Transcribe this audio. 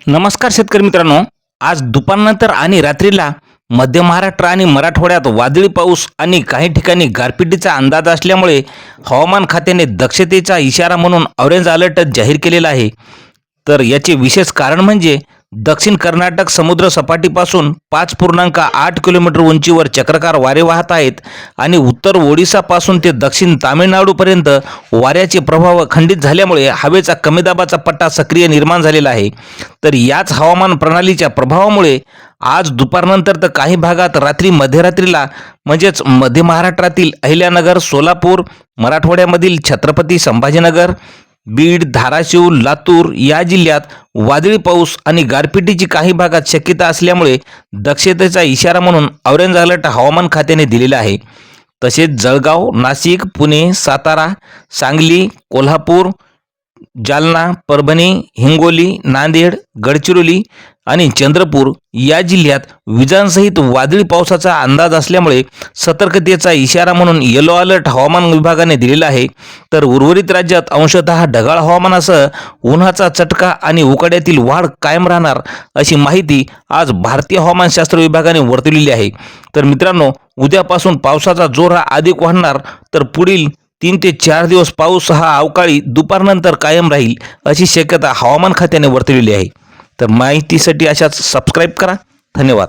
नमस्कार शेतकरी मित्रांनो, आज दुपारनंतर आणि रात्रीला मध्य महाराष्ट्र आणि मराठवाड्यात वादळी पाऊस आणि काही ठिकाणी गारपिटीचा अंदाज असल्यामुळे हवामान खात्याने दक्षतेचा इशारा म्हणून ऑरेंज अलर्ट जाहीर केलेला आहे. तर याचे विशेष कारण म्हणजे दक्षिण कर्नाटक समुद्र सपाटीपासून 5.8 किलोमीटर उंचीवर चक्राकार वारे वाहत आहेत आणि उत्तर ओडिसापासून ते दक्षिण तामिळनाडूपर्यंत वाऱ्याचे प्रभाव खंडित झाल्यामुळे हवेचा कमी दाबाचा पट्टा सक्रिय निर्माण झालेला आहे. तर याच हवामान प्रणालीच्या प्रभावामुळे आज दुपारनंतर तर काही भागात रात्री मध्यरात्रीला म्हणजेच मध्य महाराष्ट्रातील अहिल्यानगर, सोलापूर, मराठवाड्यामधील छत्रपती संभाजीनगर, बीड, धाराशिव, लातूर या जिल्ह्यात वादळी पाऊस आणि गारपिटीची काही भागात शक्यता असल्यामुळे दक्षतेचा इशारा म्हणून ऑरेंज अलर्ट हवामान खात्याने दिलेला आहे. तसेच जळगाव, नाशिक, पुणे, सातारा, सांगली, कोल्हापूर, जालना, परभणी, हिंगोली, नांदेड, गडचिरोली आणि चंद्रपूर या जिल्ह्यात विजांसहित वादळी पावसाचा अंदाज असल्यामुळे सतर्कतेचा इशारा म्हणून येलो अलर्ट हवामान विभागाने दिलेला आहे. तर उर्वरित राज्यात अंशतः ढगाळ हवामानासह उन्हाचा चटका आणि उकाड्यातील वाढ कायम राहणार अशी माहिती आज भारतीय हवामानशास्त्र विभागाने वर्तवलेली आहे. तर मित्रांनो, उद्यापासून पावसाचा जोर हा अधिक वाढणार. तर पुढील 3 ते 4 दिवस पाऊस हा अवकाळी दुपारनंतर कायम राहील अशी शक्यता हवामान खात्याने वर्तवलेली आहे. तर माहितीसाठी अशाच सबस्क्राईब करा. धन्यवाद.